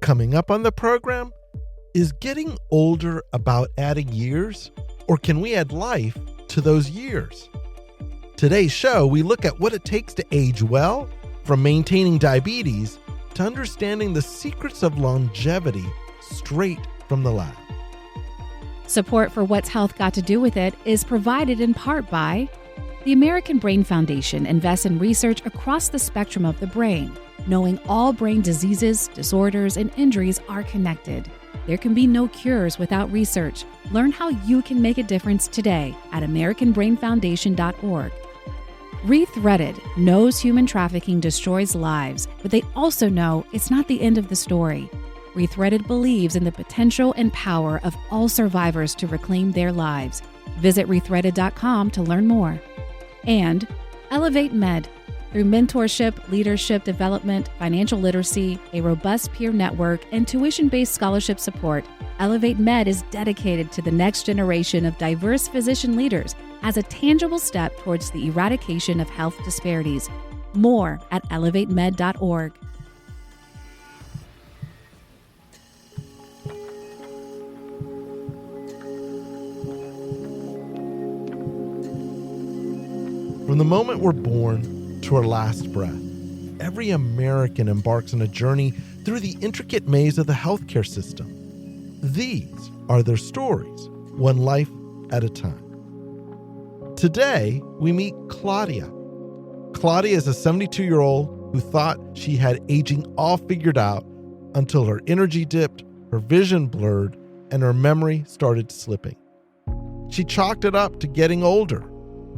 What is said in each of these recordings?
Coming up on the program, is getting older about adding years, or can we add life to those years? Today's show, we look at what it takes to age well, from maintaining diabetes to understanding the secrets of longevity straight from the lab. Support for What's Health Got to Do with It is provided in part by the American Brain Foundation invests in research across the spectrum of the brain, knowing all brain diseases, disorders, and injuries are connected. There can be no cures without research. Learn how you can make a difference today at AmericanBrainFoundation.org. ReThreaded knows human trafficking destroys lives, but they also know it's not the end of the story. ReThreaded believes in the potential and power of all survivors to reclaim their lives. Visit rethreaded.com to learn more. And Elevate Med. Through mentorship, leadership development, financial literacy, a robust peer network, and tuition-based scholarship support, Elevate Med is dedicated to the next generation of diverse physician leaders as a tangible step towards the eradication of health disparities. More at elevatemed.org. From the moment we're born to our last breath, every American embarks on a journey through the intricate maze of the healthcare system. These are their stories, one life at a time. Today, we meet Claudia. Claudia is a 72-year-old who thought she had aging all figured out until her energy dipped, her vision blurred, and her memory started slipping. She chalked it up to getting older,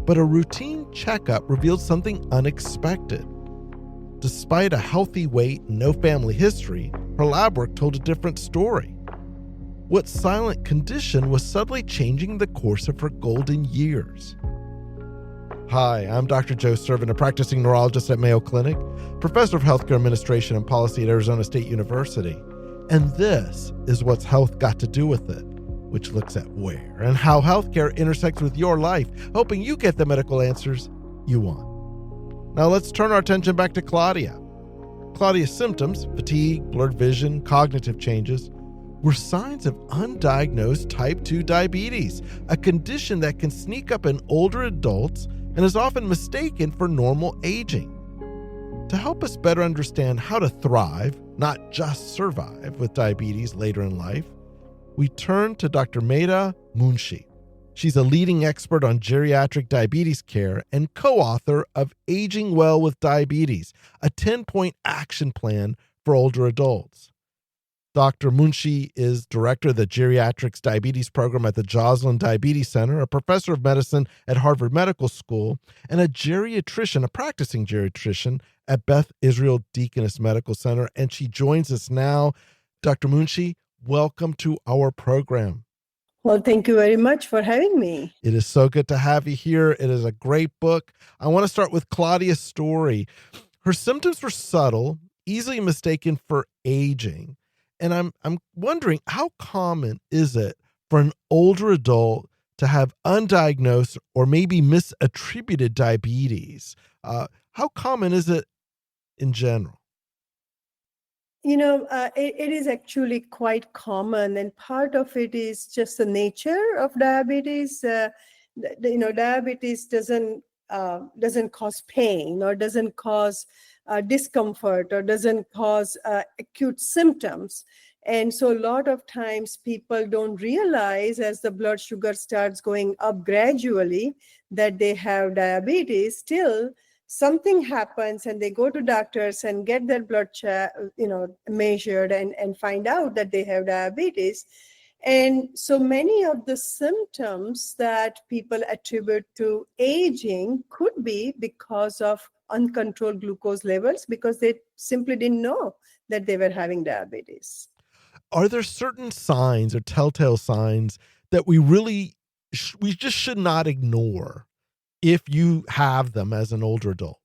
but a routine checkup revealed something unexpected. Despite a healthy weight and no family history, her lab work told a different story. What silent condition was suddenly changing the course of her golden years? Hi, I'm Dr. Joe Servin, a practicing neurologist at Mayo Clinic, professor of healthcare administration and policy at Arizona State University. And this is What's Health Got to Do with It, which looks at where and how healthcare intersects with your life, helping you get the medical answers you want. Now let's turn our attention back to Claudia. Claudia's symptoms, fatigue, blurred vision, cognitive changes, were signs of undiagnosed type 2 diabetes, a condition that can sneak up in older adults and is often mistaken for normal aging. To help us better understand how to thrive, not just survive, with diabetes later in life, we turn to Dr. Medha Munshi. She's a leading expert on geriatric diabetes care and co-author of Aging Well with Diabetes, a 10-point action plan for older adults. Dr. Munshi is director of the Geriatrics Diabetes Program at the Joslin Diabetes Center, a professor of medicine at Harvard Medical School, and a practicing geriatrician at Beth Israel Deaconess Medical Center. And she joins us now. Dr. Munshi, welcome to our program. Well, thank you very much for having me. It is so good to have you here. It is a great book. I want to start with Claudia's story. Her symptoms were subtle, easily mistaken for aging. And I'm wondering, how common is it for an older adult to have undiagnosed or maybe misattributed diabetes? How common is it in general? It is actually quite common, and part of it is just the nature of diabetes. Diabetes doesn't cause pain or doesn't cause discomfort or doesn't cause acute symptoms. And so a lot of times people don't realize as the blood sugar starts going up gradually that they have diabetes till something happens and they go to doctors and get their blood measured and find out that they have diabetes. And so many of the symptoms that people attribute to aging could be because of uncontrolled glucose levels, because they simply didn't know that they were having diabetes. Are there certain signs or telltale signs that we just should not ignore if you have them as an older adult?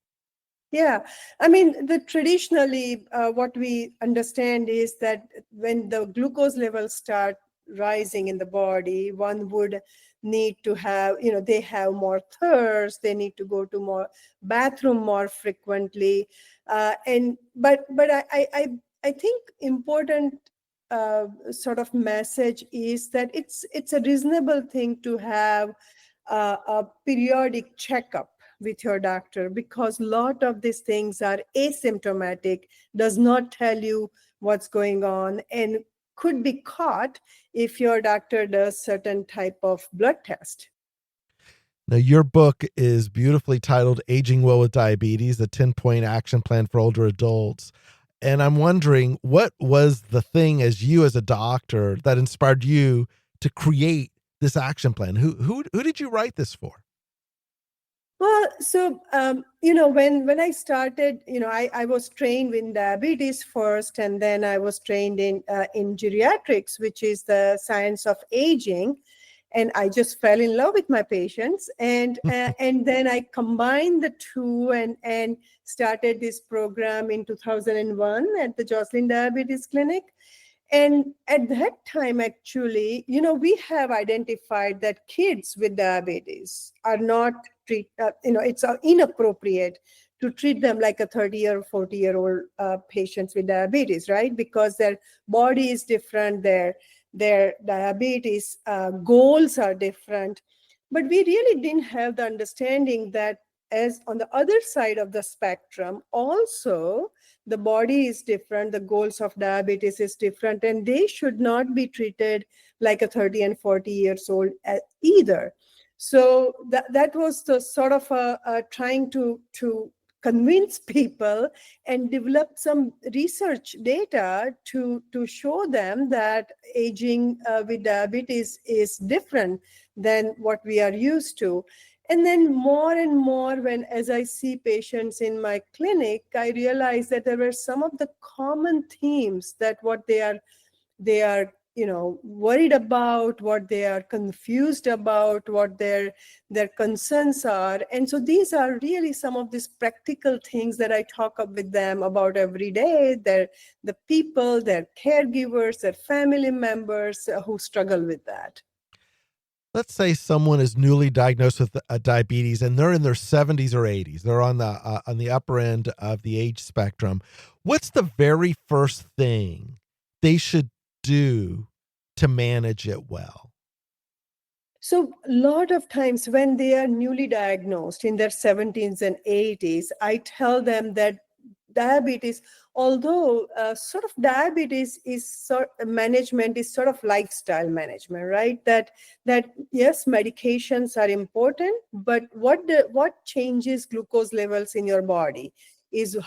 Yeah, I mean, traditionally, what we understand is that when the glucose levels start rising in the body, one would need to have, they have more thirst, they need to go to more bathroom more frequently. But I I think important sort of message is that it's a reasonable thing to have a periodic checkup with your doctor, because a lot of these things are asymptomatic, does not tell you what's going on, and could be caught if your doctor does certain type of blood test. Now, your book is beautifully titled Aging Well with Diabetes, a 10-point action plan for older adults. And I'm wondering, what was the thing as a doctor that inspired you to create this action plan? Who did you write this for? Well, so when I started, I was trained in diabetes first, and then I was trained in geriatrics, which is the science of aging, and I just fell in love with my patients, and then I combined the two and started this program in 2001 at the Joslin Diabetes Clinic. And at that time, actually, we have identified that kids with diabetes are not it's inappropriate to treat them like a 30 or 40-year-old patients with diabetes, right? Because their body is different, their diabetes goals are different. But we really didn't have the understanding that as on the other side of the spectrum, also the body is different, the goals of diabetes is different, and they should not be treated like a 30 and 40 years old either. So that was the sort of trying to convince people and develop some research data to show them that aging with diabetes is different than what we are used to. And then more and more, as I see patients in my clinic, I realize that there were some of the common themes that what they are worried about, what they are confused about, what their concerns are. And so these are really some of these practical things that I talk up with them about every day. The people, their caregivers, their family members who struggle with that. Let's say someone is newly diagnosed with diabetes and they're in their 70s or 80s. They're on the upper end of the age spectrum. What's the very first thing they should do to manage it well? So a lot of times when they are newly diagnosed in their 70s and 80s, I tell them that diabetes, although sort of diabetes is management is sort of lifestyle management, right? That yes, medications are important, but what changes glucose levels in your body is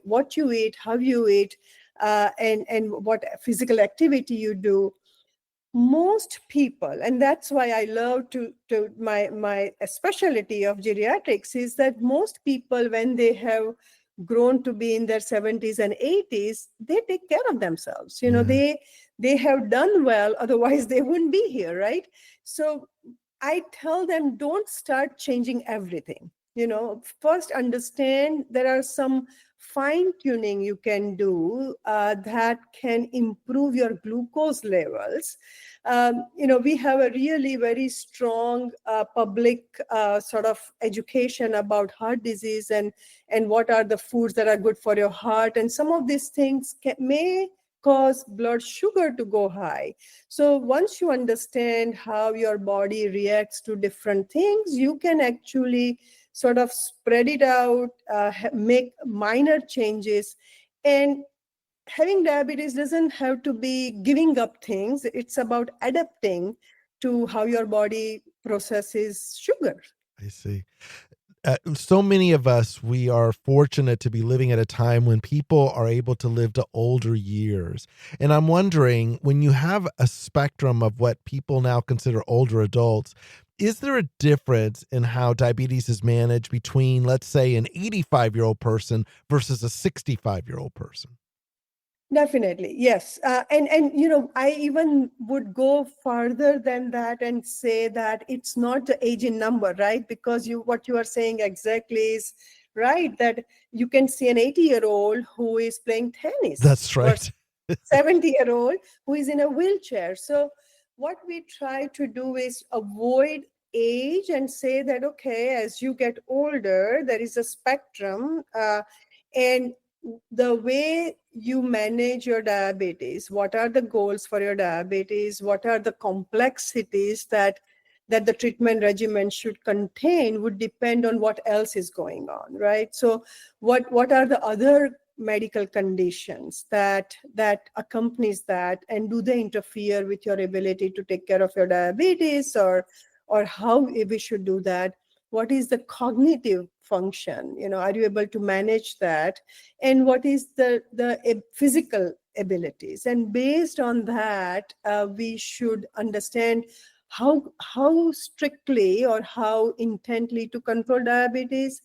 what you eat, how you eat, and what physical activity you do. Most people, and that's why I love to my specialty of geriatrics, is that most people, when they have grown to be in their 70s and 80s, they take care of themselves. They have done well, otherwise they wouldn't be here, right? So I tell them, don't start changing everything. First understand there are some fine tuning you can do that can improve your glucose levels. We have a really very strong public sort of education about heart disease and what are the foods that are good for your heart. And some of these things may cause blood sugar to go high. So once you understand how your body reacts to different things, you can actually sort of spread it out, make minor changes. And having diabetes doesn't have to be giving up things. It's about adapting to how your body processes sugar. I see. So many of us, we are fortunate to be living at a time when people are able to live to older years. And I'm wondering, when you have a spectrum of what people now consider older adults, is there a difference in how diabetes is managed between, let's say, an 85-year-old person versus a 65-year-old person? Definitely, yes. And I even would go further than that and say that it's not the age in number, right? Because what you are saying exactly is right, that you can see an 80-year-old who is playing tennis. That's right. 70-year-old who is in a wheelchair. So what we try to do is avoid age and say that, okay, as you get older, there is a spectrum, and the way you manage your diabetes, what are the goals for your diabetes, what are the complexities that the treatment regimen should contain would depend on what else is going on, right? So what are the other medical conditions that accompanies that, and do they interfere with your ability to take care of your diabetes, or how we should do that? What is the cognitive function? Are you able to manage that? And what is the physical abilities? And based on that, we should understand how strictly or how intently to control diabetes,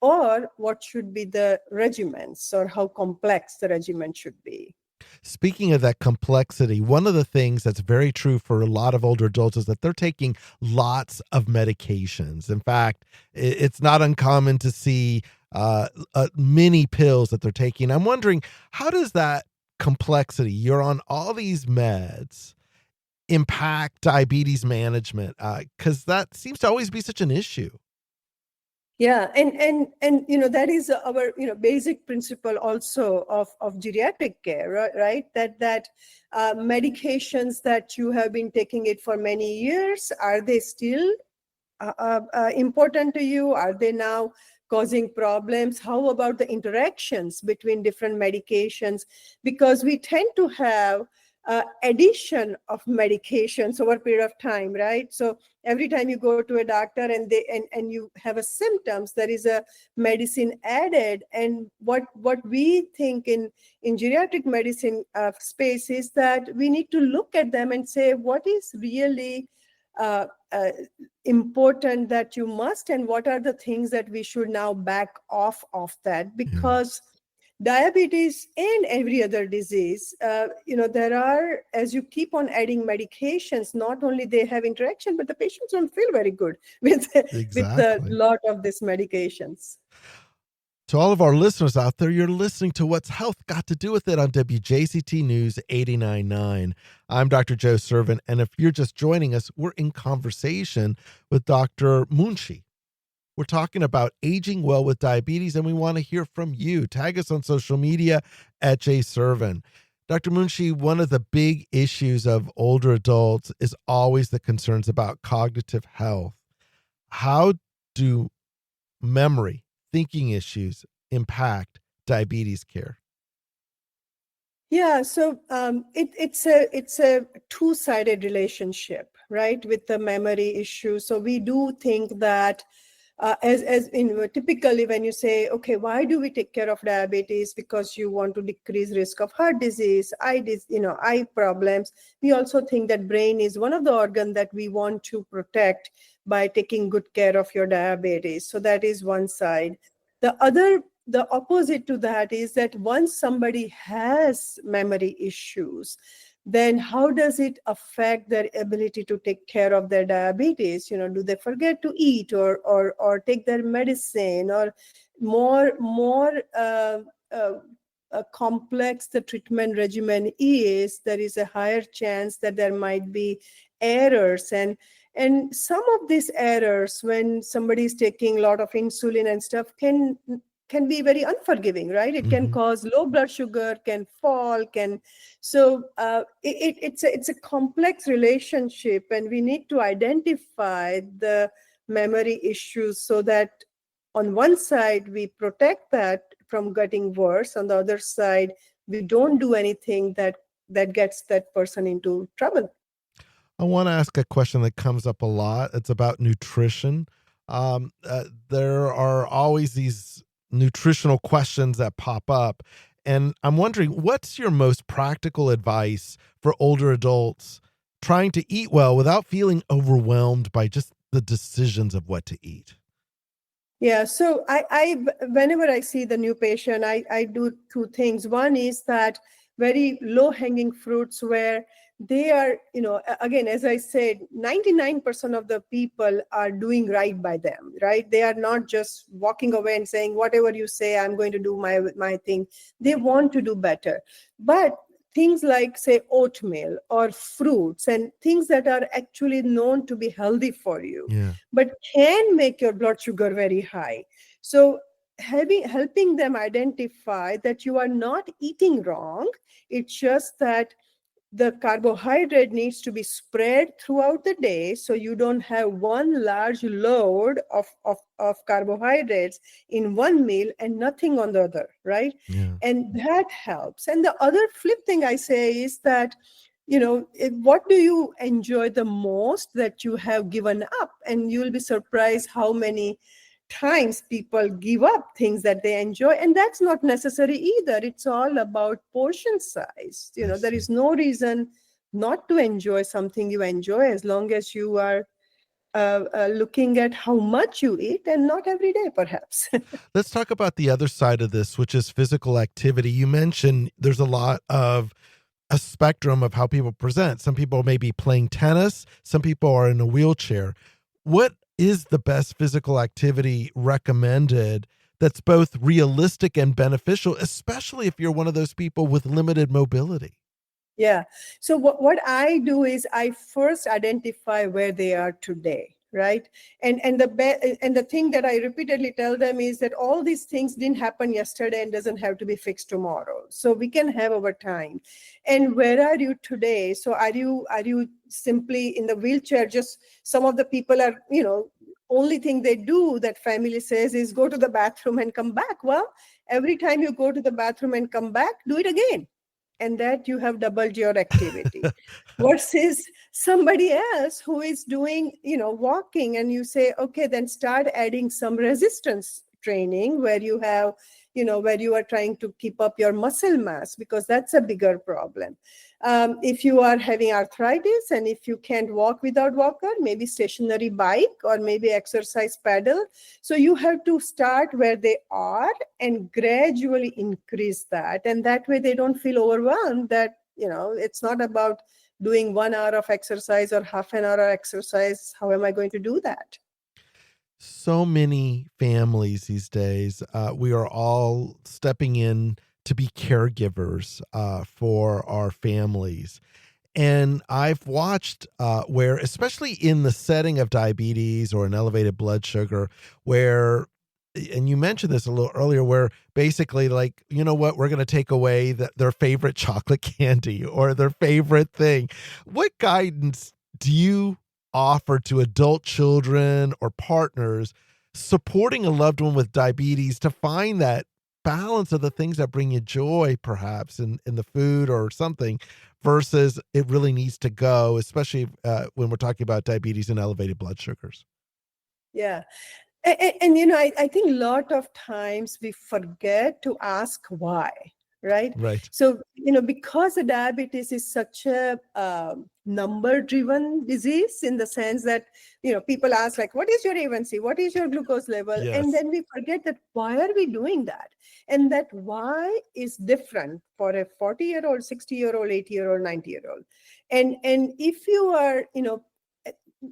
or what should be the regimens, or how complex the regimen should be. Speaking of that complexity, one of the things that's very true for a lot of older adults is that they're taking lots of medications. In fact, it's not uncommon to see many pills that they're taking. I'm wondering, how does that complexity, you're on all these meds, impact diabetes management? Because that seems to always be such an issue. Yeah, and that is our basic principle also of geriatric care, right? That medications that you have been taking it for many years, are they still important to you? Are they now causing problems? How about the interactions between different medications? Because we tend to have addition of medications over a period of time, right? So every time you go to a doctor and you have a symptoms, there is a medicine added. And what we think in geriatric medicine space is that we need to look at them and say, what is really important that you must, and what are the things that we should now back off of that? Because diabetes and every other disease, there are, as you keep on adding medications, not only they have interaction, but the patients don't feel very good with a lot of these medications. To all of our listeners out there, you're listening to What's Health Got to Do with It on WJCT News 89.9. I'm Dr. Joe Servin, and if you're just joining us, we're in conversation with Dr. Munshi. We're talking about aging well with diabetes, and we want to hear from you. Tag us on social media at jservin. Dr. Munshi, one of the big issues of older adults is always the concerns about cognitive health. How do memory, thinking issues impact diabetes care? Yeah, so it's a two-sided relationship, right, with the memory issue. So we do think that as typically when you say, okay, why do we take care of diabetes? Because you want to decrease risk of heart disease, eye problems. We also think that brain is one of the organs that we want to protect by taking good care of your diabetes. So that is one side. The opposite to that is that once somebody has memory issues, then how does it affect their ability to take care of their diabetes? Do they forget to eat or take their medicine, or more complex the treatment regimen is, there is a higher chance that there might be errors. And some of these errors, when somebody is taking a lot of insulin and stuff, can be very unforgiving, right? It can cause low blood sugar, can fall, so it's a complex relationship, and we need to identify the memory issues so that on one side we protect that from getting worse, on the other side we don't do anything that gets that person into trouble. I want to ask a question that comes up a lot. It's about nutrition. There are always these nutritional questions that pop up. And I'm wondering, what's your most practical advice for older adults trying to eat well without feeling overwhelmed by just the decisions of what to eat? Yeah, so I whenever I see the new patient, I do two things. One is that very low-hanging fruits where they are, again, as I said, 99% of the people are doing right by them, right? They are not just walking away and saying, whatever you say, I'm going to do my thing. They want to do better. But things like, say, oatmeal or fruits and things that are actually known to be healthy for you, but can make your blood sugar very high. So helping them identify that you are not eating wrong. It's just that the carbohydrate needs to be spread throughout the day, so you don't have one large load of carbohydrates in one meal and nothing on the other, right? Yeah. And that helps. And the other flip thing I say is that, what do you enjoy the most that you have given up? And you'll be surprised how many times people give up things that they enjoy, and that's not necessary either. It's all about portion size. There is no reason not to enjoy something you enjoy, as long as you are looking at how much you eat, and not every day perhaps. Let's talk about the other side of this, which is physical activity. You mentioned there's a lot of a spectrum of how people present. Some people may be playing tennis, some people are in a wheelchair. What is the best physical activity recommended that's both realistic and beneficial, especially if you're one of those people with limited mobility? Yeah. So what I do is I first identify where they are today, right? And the thing that I repeatedly tell them is that all these things didn't happen yesterday and doesn't have to be fixed tomorrow. So we can have our time. And where are you today? So are you simply in the wheelchair? Just some of the people are, only thing they do, that family says, is go to the bathroom and come back. Well, every time you go to the bathroom and come back, do it again. And that you have doubled your activity. Versus somebody else who is doing, walking, and you say, okay, then start adding some resistance training where you have, where you are trying to keep up your muscle mass, because that's a bigger problem. If you are having arthritis and if you can't walk without walker, maybe stationary bike or maybe exercise pedal. So you have to start where they are and gradually increase that. And that way they don't feel overwhelmed that, it's not about doing 1 hour of exercise or half an hour of exercise. How am I going to do that? So many families these days, we are all stepping in to be caregivers for our families. And I've watched where, especially in the setting of diabetes or an elevated blood sugar, where, and you mentioned this a little earlier, where basically, like, you know what, we're going to take away their favorite chocolate candy or their favorite thing. What guidance do you offer to adult children or partners supporting a loved one with diabetes to find that balance of the things that bring you joy, perhaps in the food or something, versus it really needs to go, especially when we're talking about diabetes and elevated blood sugars? Yeah. And I think a lot of times we forget to ask why, right? Right. So, because the diabetes is such a number-driven disease, in the sense that, people ask, like, what is your A1C? What is your glucose level? Yes. And then we forget that why are we doing that? And that why is different for a 40-year-old, 60-year-old, 80-year-old, 90-year-old. And if you are,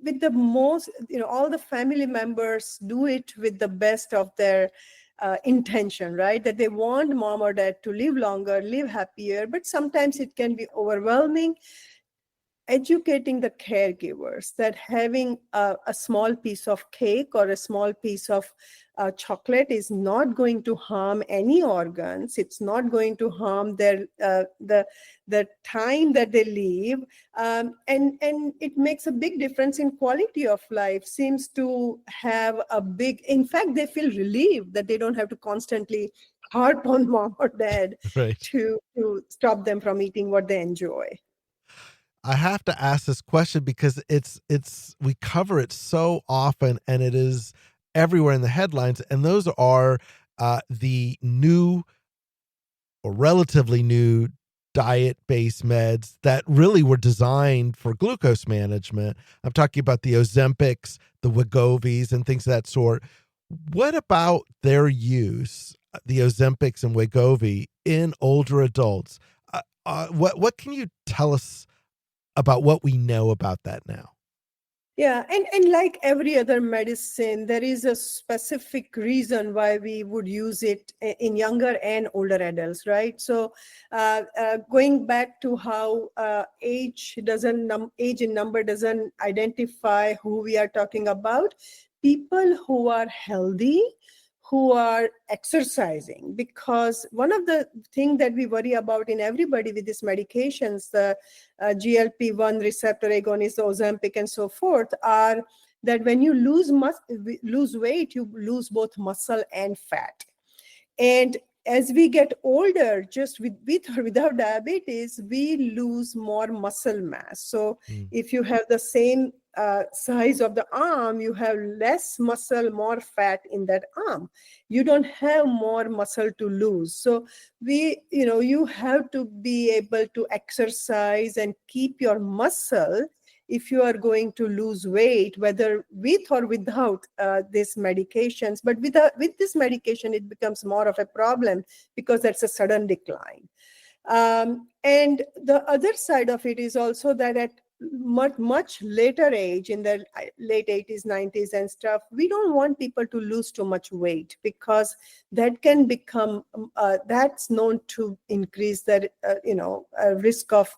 with the most, all the family members do it with the best of their intention, right? That they want mom or dad to live longer, live happier, but sometimes it can be overwhelming. Educating the caregivers that having a small piece of cake or a small piece of chocolate is not going to harm any organs. It's not going to harm their the time that they live, and it makes a big difference in quality of life. Seems to have a big. In fact, they feel relieved that they don't have to constantly harp on mom or dad Right. to stop them from eating what they enjoy. I have to ask this question because it's we cover it so often and it is everywhere in the headlines, and those are the new or relatively new diet-based meds that really were designed for glucose management. I'm talking about the Ozempics, the Wegovy's, and things of that sort. What about their use, the Ozempics and Wegovy, in older adults? What can you tell us about what we know about that now? Yeah, and like every other medicine, there is a specific reason why we would use it in younger and older adults, right? So going back to how age in number doesn't identify who we are talking about, people who are healthy, who are exercising, because one of the things that we worry about in everybody with these medications, the GLP-1 receptor agonists, the Ozempic and so forth, are that when you lose weight, you lose both muscle and fat. And as we get older, just with or without diabetes, we lose more muscle mass. So if you have the same size of the arm, you have less muscle, more fat in that arm. You don't have more muscle to lose. So you have to be able to exercise and keep your muscle if you are going to lose weight, whether with or without these medications. But with this medication, it becomes more of a problem because that's a sudden decline. And the other side of it is also that at much later age, in the late 80s, 90s and stuff, we don't want people to lose too much weight, because that can become, that's known to increase the risk of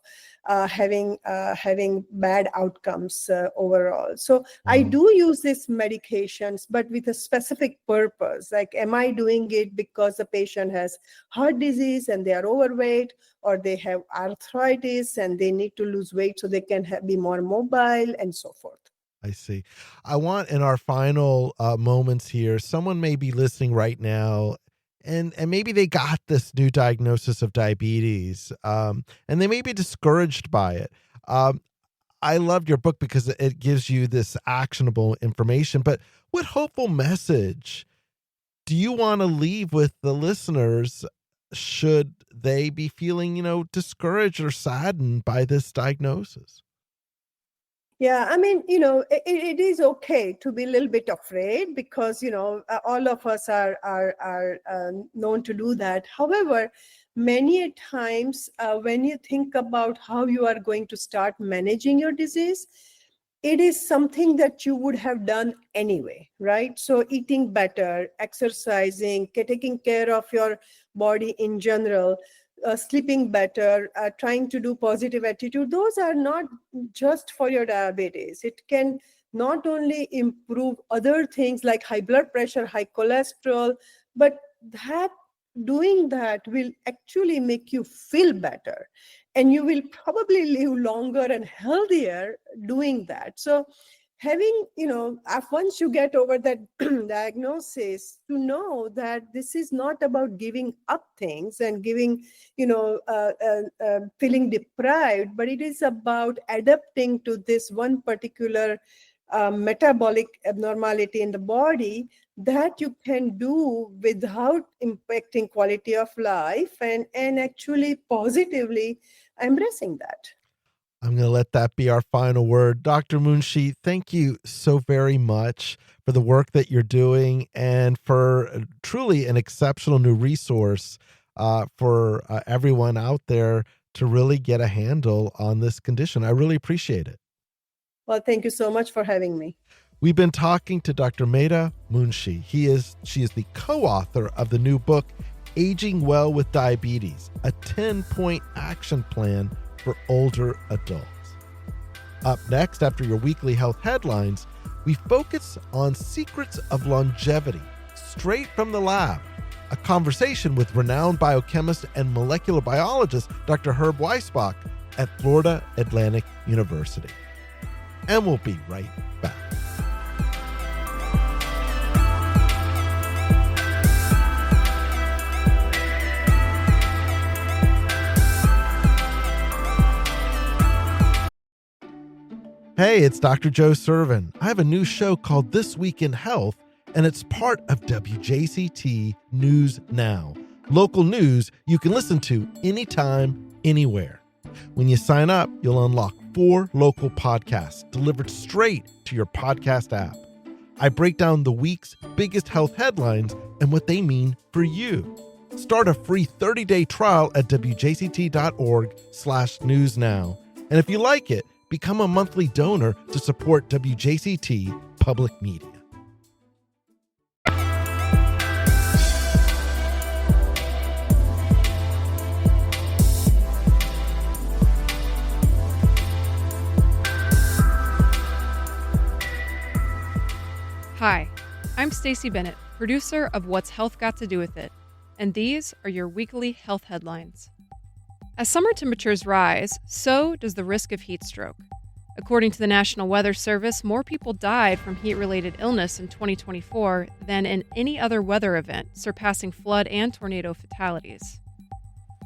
having bad outcomes overall. So I do use these medications, but with a specific purpose. Like, am I doing it because the patient has heart disease and they are overweight, or they have arthritis and they need to lose weight so they can be more mobile and so forth? I see. I want, in our final moments here, someone may be listening right now, and maybe they got this new diagnosis of diabetes, and they may be discouraged by it. I loved your book because it gives you this actionable information, but what hopeful message do you want to leave with the listeners should they be feeling, discouraged or saddened by this diagnosis? Yeah, I mean, it is okay to be a little bit afraid, because, all of us are known to do that. However, many times when you think about how you are going to start managing your disease, it is something that you would have done anyway, right? So eating better, exercising, taking care of your body in general, sleeping better, trying to do positive attitude, those are not just for your diabetes. It can not only improve other things like high blood pressure, high cholesterol, but doing that will actually make you feel better. And you will probably live longer and healthier doing that. So having, once you get over that diagnosis, to know that this is not about giving up things and feeling deprived, but it is about adapting to this one particular metabolic abnormality in the body that you can do without impacting quality of life, and actually positively embracing that. I'm going to let that be our final word. Dr. Munshi, thank you so very much for the work that you're doing and for truly an exceptional new resource for everyone out there to really get a handle on this condition. I really appreciate it. Well, thank you so much for having me. We've been talking to Dr. Medha Munshi. She is the co-author of the new book, Aging Well with Diabetes, a 10-point action plan for older adults. Up next, after your weekly health headlines, we focus on secrets of longevity, straight from the lab. A conversation with renowned biochemist and molecular biologist, Dr. Herb Weisbach at Florida Atlantic University. And we'll be right back. Hey, it's Dr. Joe Servin. I have a new show called This Week in Health, and it's part of WJCT News Now. Local news you can listen to anytime, anywhere. When you sign up, you'll unlock 4 local podcasts delivered straight to your podcast app. I break down the week's biggest health headlines and what they mean for you. Start a free 30-day trial at wjct.org/newsnow. And if you like it, become a monthly donor to support WJCT Public Media. Hi, I'm Stacey Bennett, producer of What's Health Got to Do with It, and these are your weekly health headlines. As summer temperatures rise, so does the risk of heat stroke. According to the National Weather Service, more people died from heat-related illness in 2024 than in any other weather event, surpassing flood and tornado fatalities.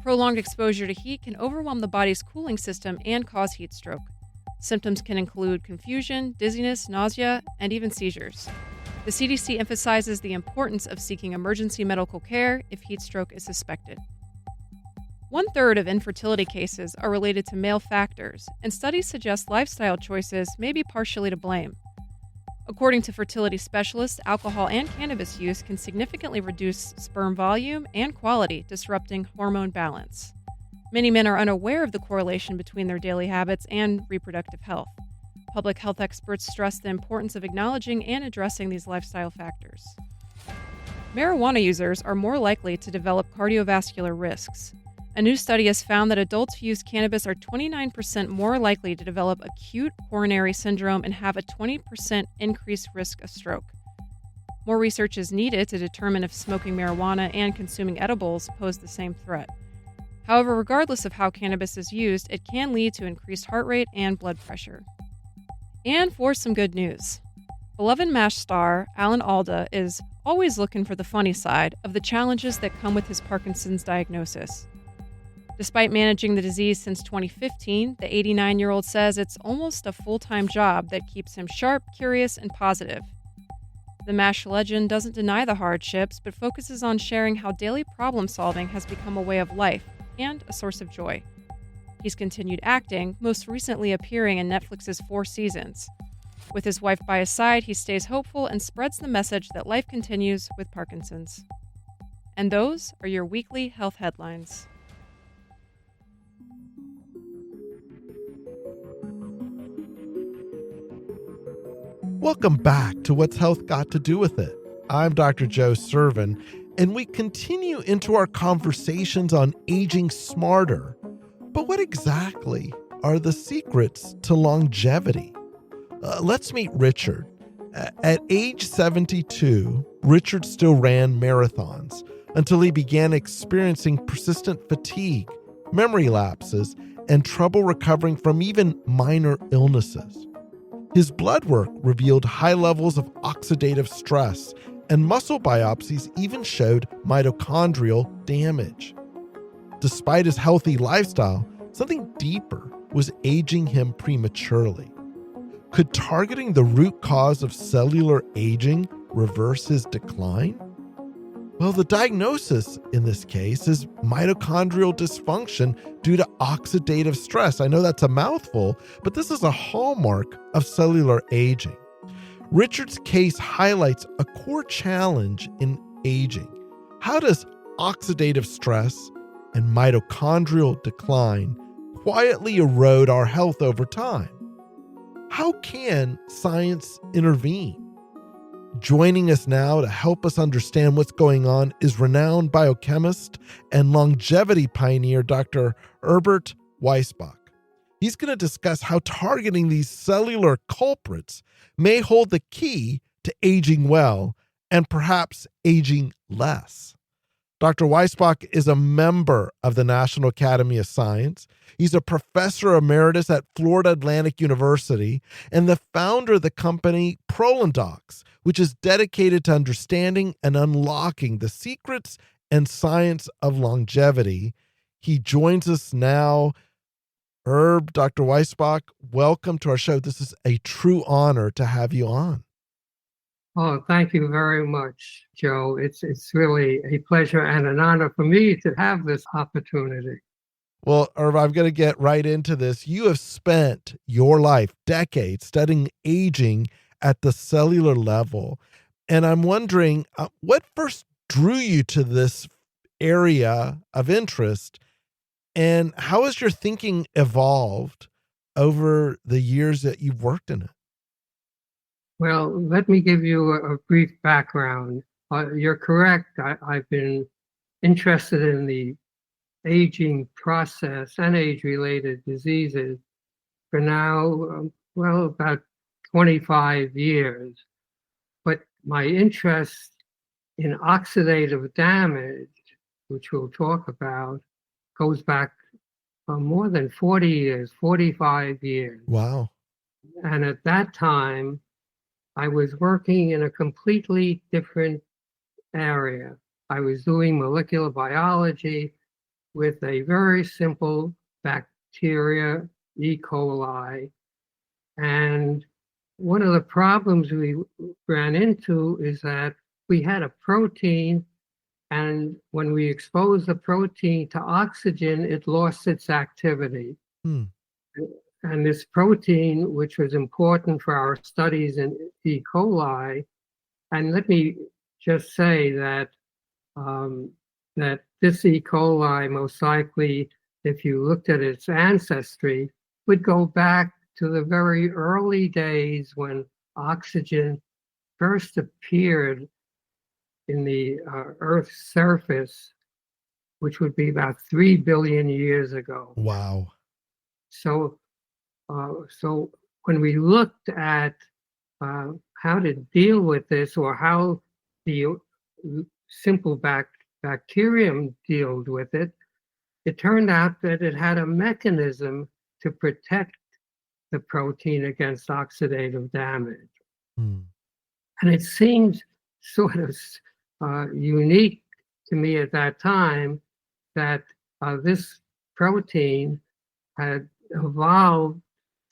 Prolonged exposure to heat can overwhelm the body's cooling system and cause heat stroke. Symptoms can include confusion, dizziness, nausea, and even seizures. The CDC emphasizes the importance of seeking emergency medical care if heat stroke is suspected. 1/3 of infertility cases are related to male factors, and studies suggest lifestyle choices may be partially to blame. According to fertility specialists, alcohol and cannabis use can significantly reduce sperm volume and quality, disrupting hormone balance. Many men are unaware of the correlation between their daily habits and reproductive health. Public health experts stress the importance of acknowledging and addressing these lifestyle factors. Marijuana users are more likely to develop cardiovascular risks. A new study has found that adults who use cannabis are 29% more likely to develop acute coronary syndrome and have a 20% increased risk of stroke. More research is needed to determine if smoking marijuana and consuming edibles pose the same threat. However, regardless of how cannabis is used, it can lead to increased heart rate and blood pressure. And for some good news, beloved MASH star Alan Alda is always looking for the funny side of the challenges that come with his Parkinson's diagnosis. Despite managing the disease since 2015, the 89-year-old says it's almost a full-time job that keeps him sharp, curious, and positive. The MASH legend doesn't deny the hardships, but focuses on sharing how daily problem-solving has become a way of life and a source of joy. He's continued acting, most recently appearing in Netflix's 4 Seasons. With his wife by his side, he stays hopeful and spreads the message that life continues with Parkinson's. And those are your weekly health headlines. Welcome back to What's Health Got to Do with It. I'm Dr. Joe Servin, and we continue into our conversations on aging smarter. But what exactly are the secrets to longevity? Let's meet Richard. At age 72, Richard still ran marathons until he began experiencing persistent fatigue, memory lapses, and trouble recovering from even minor illnesses. His blood work revealed high levels of oxidative stress, and muscle biopsies even showed mitochondrial damage. Despite his healthy lifestyle, something deeper was aging him prematurely. Could targeting the root cause of cellular aging reverse his decline? Well, the diagnosis in this case is mitochondrial dysfunction due to oxidative stress. I know that's a mouthful, but this is a hallmark of cellular aging. Richard's case highlights a core challenge in aging. How does oxidative stress and mitochondrial decline quietly erode our health over time? How can science intervene? Joining us now to help us understand what's going on is renowned biochemist and longevity pioneer Dr. Herbert Weisbach. He's going to discuss how targeting these cellular culprits may hold the key to aging well and perhaps aging less. Dr. Weisbach is a member of the National Academy of Science. He's a professor emeritus at Florida Atlantic University and the founder of the company Prolendox, which is dedicated to understanding and unlocking the secrets and science of longevity. He joins us now. Dr. Weisbach, welcome to our show. This is a true honor to have you on. Oh, thank you very much, Joe. It's really a pleasure and an honor for me to have this opportunity. Well, Herb, I'm going to get right into this. You have spent your life, decades, studying aging at the cellular level. And I'm wondering, what first drew you to this area of interest, and how has your thinking evolved over the years that you've worked in it? Well, let me give you a brief background. You're correct. I've been interested in the aging process and age-related diseases for now, about 25 years. But my interest in oxidative damage, which we'll talk about, goes back more than 40 years, 45 years. Wow. And at that time, I was working in a completely different area. I was doing molecular biology with a very simple bacteria, E. coli. And one of the problems we ran into is that we had a protein, and when we exposed the protein to oxygen, it lost its activity. Hmm. And this protein, which was important for our studies in E. coli, and let me just say that that this E. coli, most likely, if you looked at its ancestry, would go back to the very early days when oxygen first appeared in the Earth's surface, which would be about 3 billion years ago. Wow. So when we looked at how to deal with this, or how the simple bacterium dealt with it, it turned out that it had a mechanism to protect the protein against oxidative damage. Hmm. And it seemed sort of unique to me at that time that this protein had evolved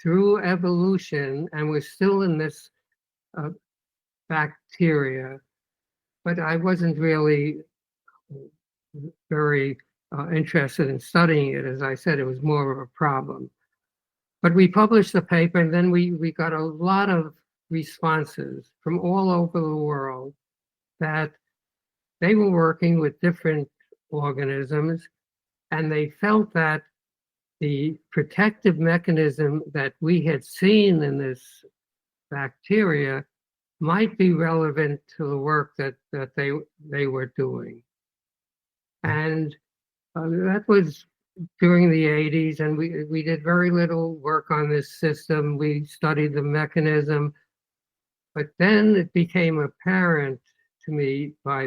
through evolution and was still in this bacteria, but I wasn't really very interested in studying it. As I said, it was more of a problem. But we published the paper, and then we got a lot of responses from all over the world that they were working with different organisms, and they felt that the protective mechanism that we had seen in this bacteria might be relevant to the work that they were doing. And that was during the 80s, and we did very little work on this system. We studied the mechanism, but then it became apparent to me by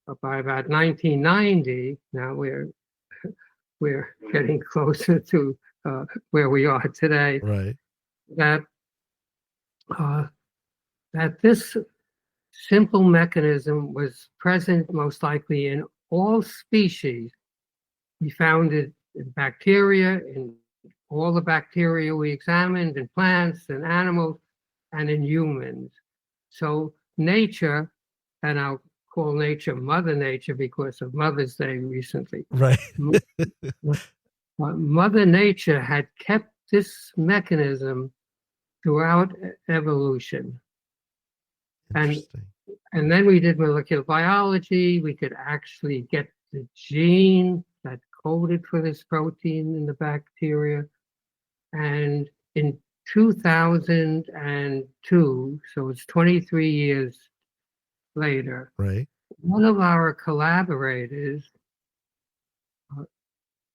about 1990. Now we're getting closer to where we are today. Right. That this simple mechanism was present most likely in all species. We found it in bacteria, in all the bacteria we examined, in plants and animals, and in humans. So nature, and I'll call nature Mother Nature because of Mother's Day recently. Right. Mother Nature had kept this mechanism throughout evolution. Interesting. And then we did molecular biology. We could actually get the gene that coded for this protein in the bacteria. And in 2002, so it's 23 years later, Right. one of our collaborators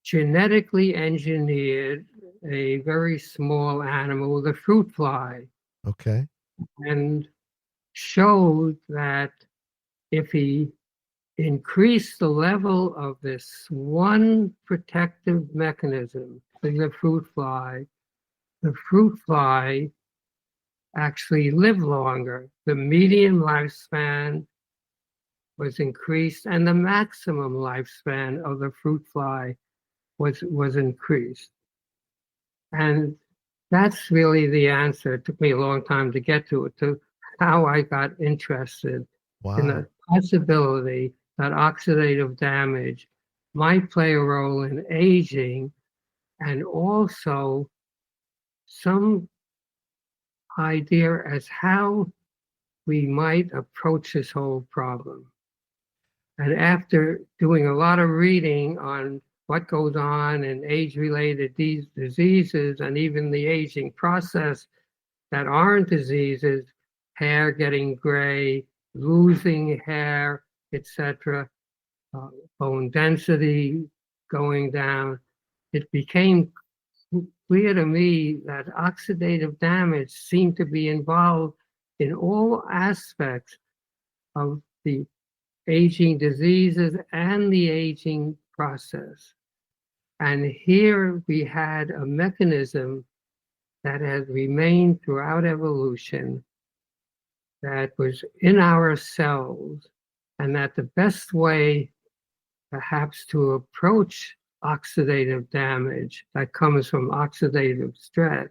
genetically engineered a very small animal, the fruit fly, Okay. and showed that if he increased the level of this one protective mechanism in the fruit fly actually lived longer. The median lifespan was increased, and the maximum lifespan of the fruit fly was increased. And that's really the answer. It took me a long time to get to it, to how I got interested in the possibility that oxidative damage might play a role in aging, and also some idea as how we might approach this whole problem. And after doing a lot of reading on what goes on in age-related diseases and even the aging process that aren't diseases, hair getting gray, losing hair, etc., bone density going down, it became clear to me that oxidative damage seemed to be involved in all aspects of the aging diseases and the aging process. And here we had a mechanism that has remained throughout evolution that was in our cells, and that the best way perhaps to approach oxidative damage that comes from oxidative stress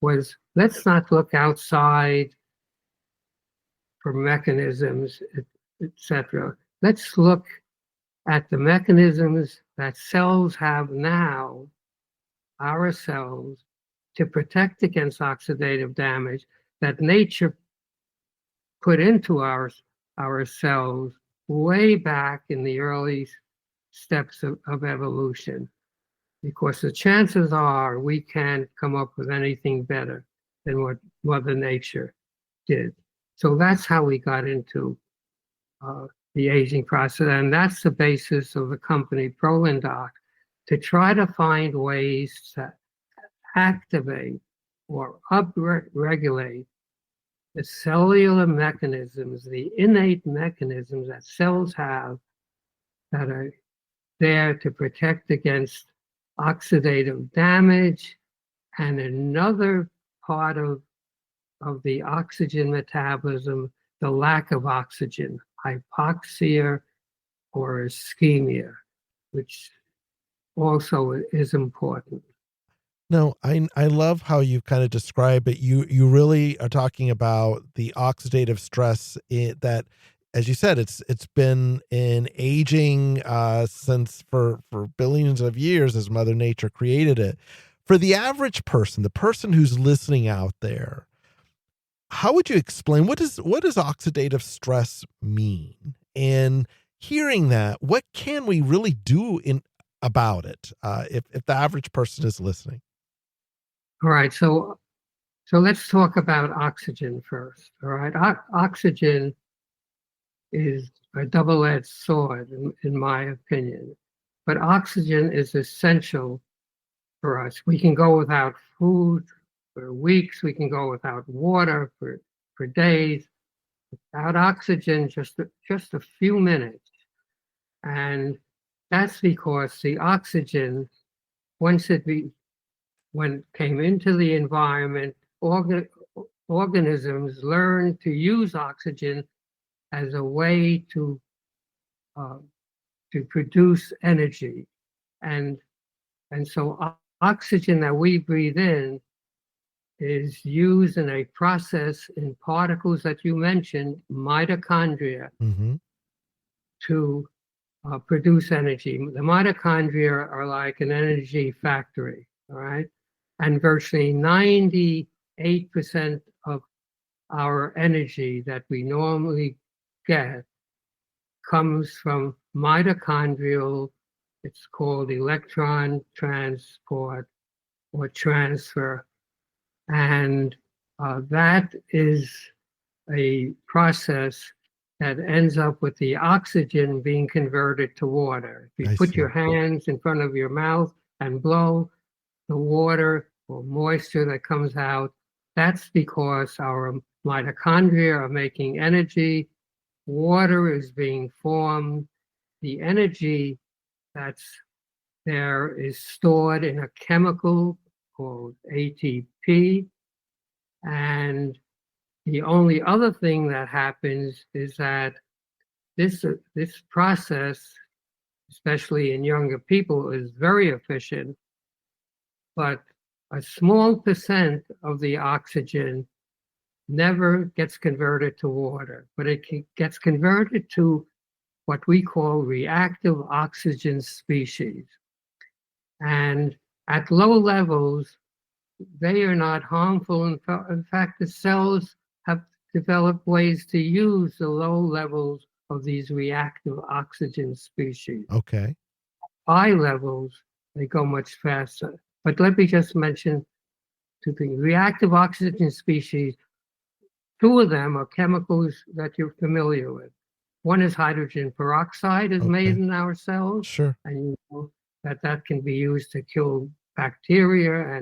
was, let's not look outside for mechanisms, etc. Let's look at the mechanisms that cells have now, our cells, to protect against oxidative damage that nature put into our cells way back in the early steps of evolution. Because the chances are we can't come up with anything better than what Mother Nature did. So that's how we got into the aging process. And that's the basis of the company Prolindoc, to try to find ways to activate or upregulate the cellular mechanisms, the innate mechanisms that cells have that are there to protect against oxidative damage. And another part of the oxygen metabolism, the lack of oxygen, hypoxia or ischemia, which also is important. No, I love how you kind of describe it. You really are talking about the oxidative stress that, as you said, it's been in aging since for billions of years as Mother Nature created it. For the average person, the person who's listening out there, how would you explain what does oxidative stress mean? And hearing that, what can we really do about it if the average person is listening? All right, so let's talk about oxygen first. All right, oxygen is a double-edged sword, in my opinion. But oxygen is essential for us. We can go without food for weeks. We can go without water for days. Without oxygen, just a few minutes. And that's because the oxygen, when it came into the environment, organisms learned to use oxygen as a way to produce energy. And so oxygen that we breathe in is used in a process in particles that you mentioned, mitochondria, to produce energy. The mitochondria are like an energy factory, all right? And virtually 98% of our energy that we normally get comes from mitochondrial, it's called electron transport or transfer. And that is a process that ends up with the oxygen being converted to water. If you put your hands in front of your mouth and blow, the water or moisture that comes out, that's because our mitochondria are making energy, water is being formed, the energy that's there is stored in a chemical called ATP, and the only other thing that happens is that this process, especially in younger people, is very efficient, but a small percent of the oxygen never gets converted to water, but it gets converted to what we call reactive oxygen species. And at low levels, they are not harmful. In fact, the cells have developed ways to use the low levels of these reactive oxygen species. Okay. High levels, they go much faster. But let me just mention two things. Reactive oxygen species, two of them are chemicals that you're familiar with. One is hydrogen peroxide is made in our cells. Sure. And you know that can be used to kill bacteria,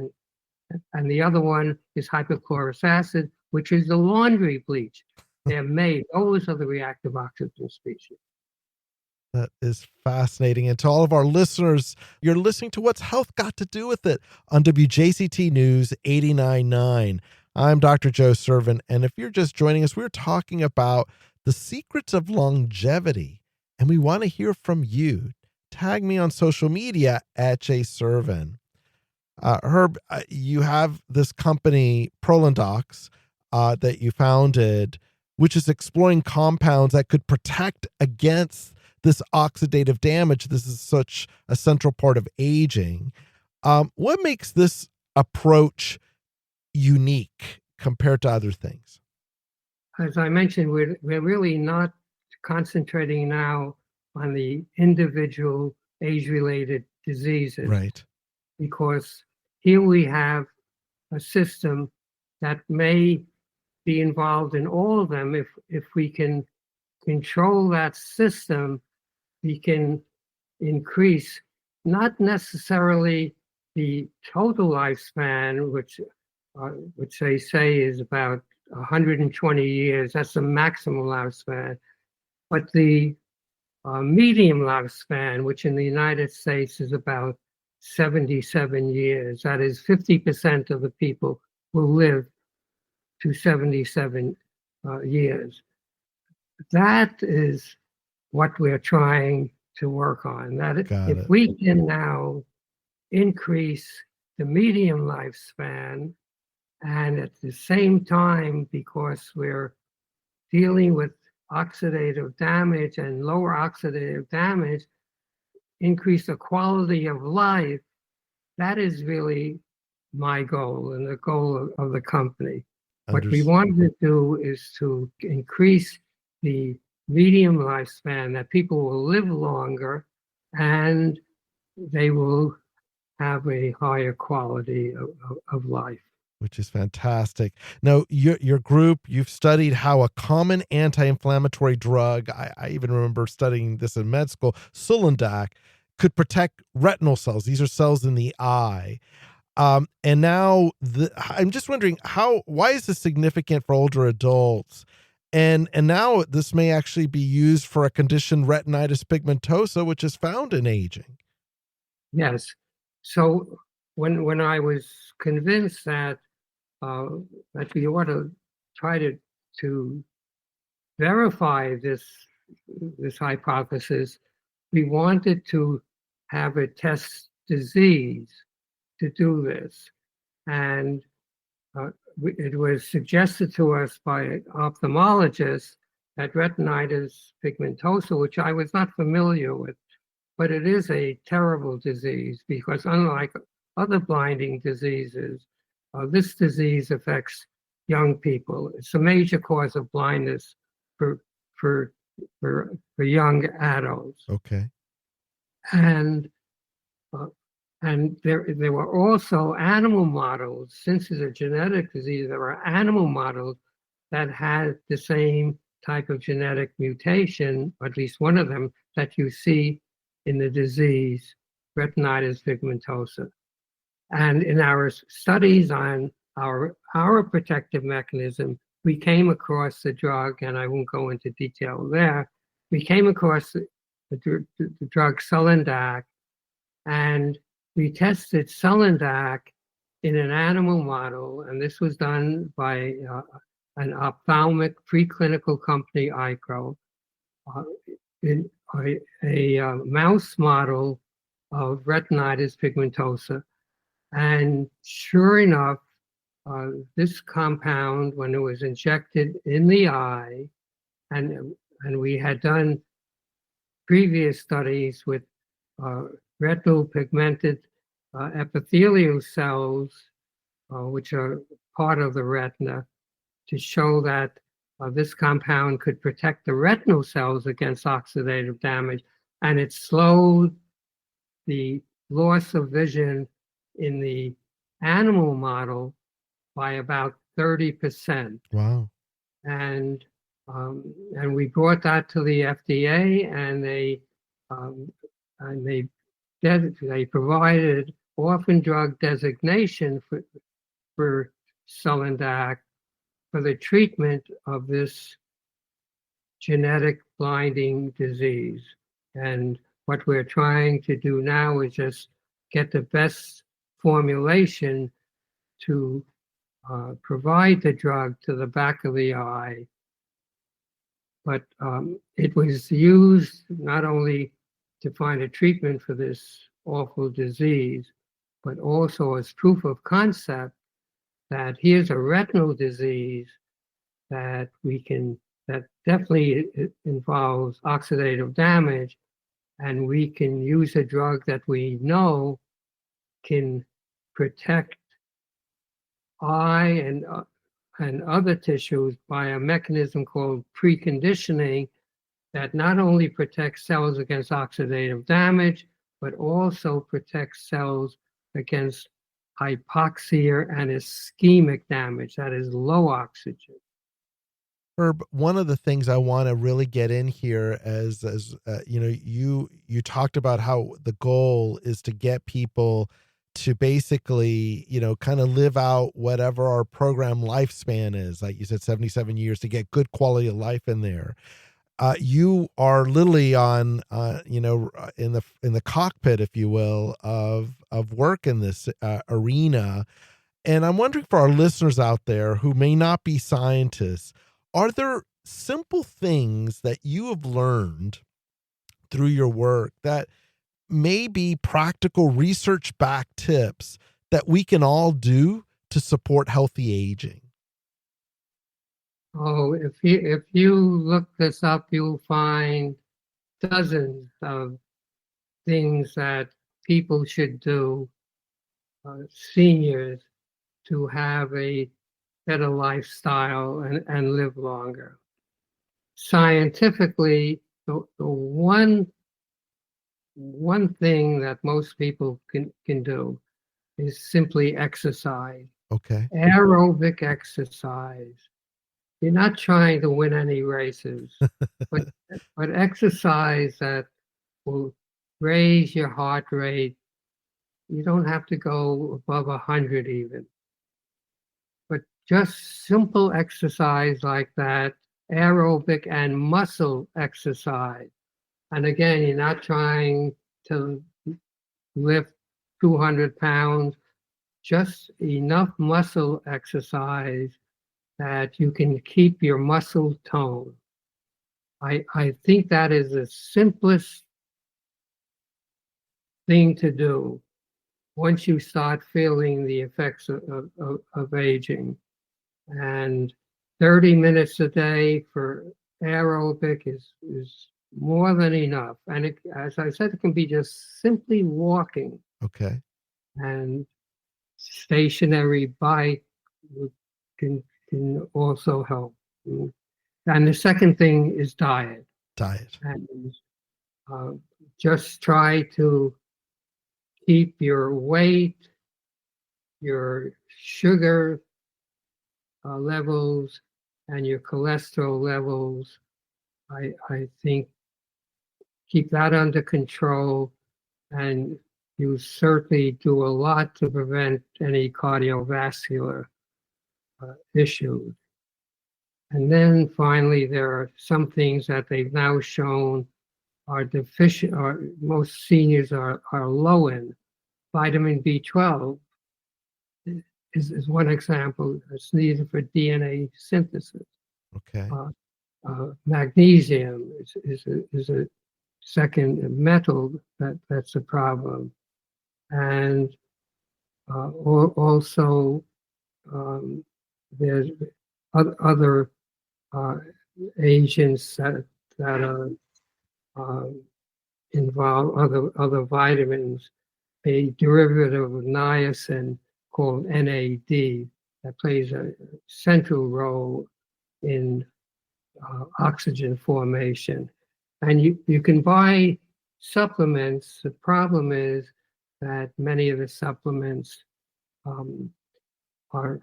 and the other one is hypochlorous acid, which is the laundry bleach. they're made. Those are the reactive oxygen species. That is fascinating. And to all of our listeners, you're listening to What's Health Got to Do with It on WJCT News 89.9. I'm Dr. Joe Servin. And if you're just joining us, we're talking about the secrets of longevity. And we want to hear from you. Tag me on social media at jservin. Herb, you have this company, Prolendox, that you founded, which is exploring compounds that could protect against this oxidative damage. This is such a central part of aging. What makes this approach unique compared to other things? As I mentioned, we're really not concentrating now on the individual age-related diseases. Right. Because here we have a system that may be involved in all of them. If we can control that system, we can increase not necessarily the total lifespan, which they say is about 120 years. That's the maximum lifespan. But the medium lifespan, which in the United States is about 77 years. That is 50% of the people will live to 77 years. That is what we're trying to work on. That if we can now increase the medium lifespan, and at the same time, because we're dealing with oxidative damage and lower oxidative damage, increase the quality of life, that is really my goal and the goal of the company. What we want to do is to increase the medium lifespan, that people will live longer and they will have a higher quality of life. Which is fantastic. Now, your group, you've studied how a common anti-inflammatory drug, I even remember studying this in med school, Sulindac, could protect retinal cells. These are cells in the eye. And now I'm just wondering why is this significant for older adults? And now this may actually be used for a condition, retinitis pigmentosa, which is found in aging. Yes. So when I was convinced that we ought to try to verify this hypothesis, we wanted to have a test disease to do this. And it was suggested to us by ophthalmologists that retinitis pigmentosa, which I was not familiar with, but it is a terrible disease because unlike other blinding diseases, this disease affects young people. It's a major cause of blindness for young adults. Okay. And there were also animal models. Since it's a genetic disease, there were animal models that had the same type of genetic mutation, or at least one of them, that you see in the disease retinitis pigmentosa. And in our studies on our protective mechanism, we came across the drug, and I won't go into detail there. We came across the drug Sulindac, and we tested Sulindac in an animal model, and this was done by an ophthalmic preclinical company, ICO, in a mouse model of retinitis pigmentosa. And sure enough, this compound, when it was injected in the eye, and we had done previous studies with retinal pigmented epithelial cells, which are part of the retina, to show that this compound could protect the retinal cells against oxidative damage, and it slowed the loss of vision in the animal model by about 30%. Wow. And we brought that to the FDA, and they provided orphan drug designation for Sulindac for the treatment of this genetic blinding disease. And what we're trying to do now is just get the best formulation to provide the drug to the back of the eye. But it was used not only to find a treatment for this awful disease, but also as proof of concept that here's a retinal disease that that definitely involves oxidative damage, and we can use a drug that we know can protect eye and other tissues by a mechanism called preconditioning that not only protects cells against oxidative damage, but also protects cells against hypoxia and ischemic damage, that is low oxygen. Herb, one of the things I want to really get in here as you talked about how the goal is to get people to basically, kind of live out whatever our program lifespan is. Like you said, 77 years, to get good quality of life in there. You are literally on, in the cockpit, if you will, of work in this arena. And I'm wondering, for our listeners out there who may not be scientists, are there simple things that you have learned through your work that may be practical research-backed tips that we can all do to support healthy aging? Oh, if you look this up, you'll find dozens of things that people should do, seniors, to have a better lifestyle and live longer. Scientifically, the one thing that most people can do is simply exercise. Okay. Aerobic exercise. You're not trying to win any races, but exercise that will raise your heart rate. You don't have to go above 100 even. But just simple exercise like that, aerobic and muscle exercise. And again, you're not trying to lift 200 pounds, just enough muscle exercise that you can keep your muscle tone. I think that is the simplest thing to do once you start feeling the effects of aging. And 30 minutes a day for aerobic is more than enough. And it, as I said, it can be just simply walking. Okay. And stationary bike can also help. And the second thing is diet. And just try to keep your weight, your sugar levels, and your cholesterol levels. I think keep that under control, and you certainly do a lot to prevent any cardiovascular issues. And then finally, there are some things that they've now shown are deficient, or most seniors are low in. Vitamin B12 is one example. It's needed for DNA synthesis. Okay. Magnesium is a second metal that's a problem. And also there's other agents that are involve other vitamins, a derivative of niacin called NAD that plays a central role in oxygen formation. And you can buy supplements. The problem is that many of the supplements are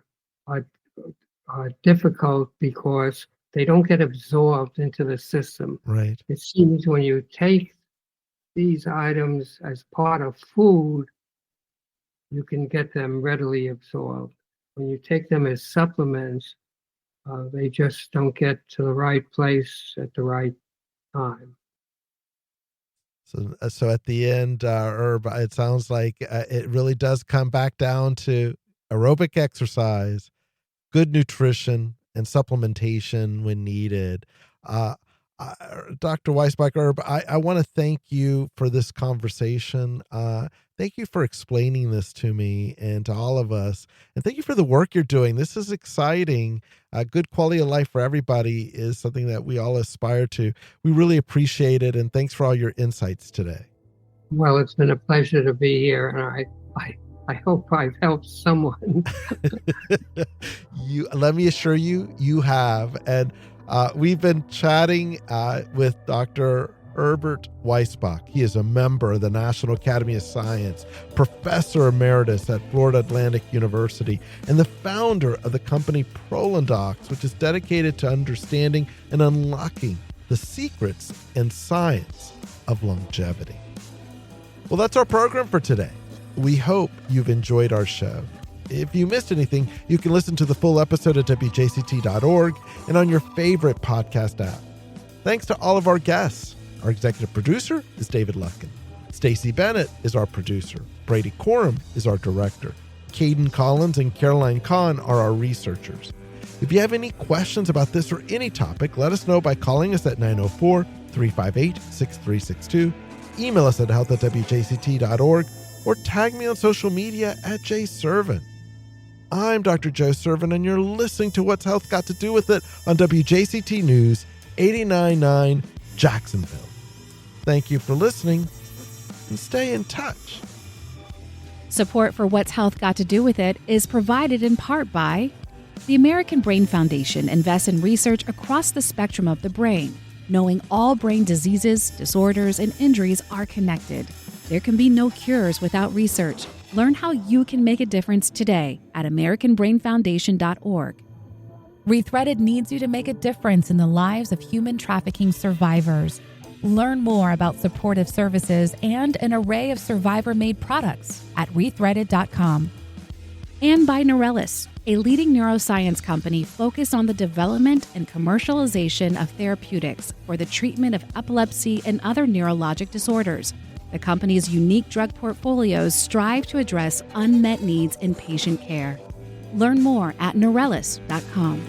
difficult because they don't get absorbed into the system. Right. It seems when you take these items as part of food, you can get them readily absorbed. When you take them as supplements, They just don't get to the right place at the right time. So at the end, Herb, it sounds like it really does come back down to aerobic exercise, good nutrition, and supplementation when needed. Dr. Weisbach, Herb, I want to thank you for this conversation. Thank you for explaining this to me and to all of us. And thank you for the work you're doing. This is exciting. Good quality of life for everybody is something that we all aspire to. We really appreciate it. And thanks for all your insights today. Well, it's been a pleasure to be here. And I hope I've helped someone. Let me assure you, you have. And we've been chatting with Dr. Herbert Weisbach. He is a member of the National Academy of Science, professor emeritus at Florida Atlantic University, and the founder of the company Prolendox, which is dedicated to understanding and unlocking the secrets and science of longevity. Well, that's our program for today. We hope you've enjoyed our show. If you missed anything, you can listen to the full episode at WJCT.org and on your favorite podcast app. Thanks to all of our guests. Our executive producer is David Luckin. Stacey Bennett is our producer. Brady Corum is our director. Caden Collins and Caroline Kahn are our researchers. If you have any questions about this or any topic, let us know by calling us at 904-358-6362, email us at health@wjct.org, or tag me on social media at jservin. I'm Dr. Joe Servin, and you're listening to What's Health Got to Do with It on WJCT News 89.9 Jacksonville. Thank you for listening, and stay in touch. Support for What's Health Got to Do with It is provided in part by the American Brain Foundation invests in research across the spectrum of the brain, knowing all brain diseases, disorders, and injuries are connected. There can be no cures without research. Learn how you can make a difference today at AmericanBrainFoundation.org. Rethreaded needs you to make a difference in the lives of human trafficking survivors. Learn more about supportive services and an array of survivor-made products at rethreaded.com. And by Neurelis, a leading neuroscience company focused on the development and commercialization of therapeutics for the treatment of epilepsy and other neurologic disorders. The company's unique drug portfolios strive to address unmet needs in patient care. Learn more at Neurelis.com.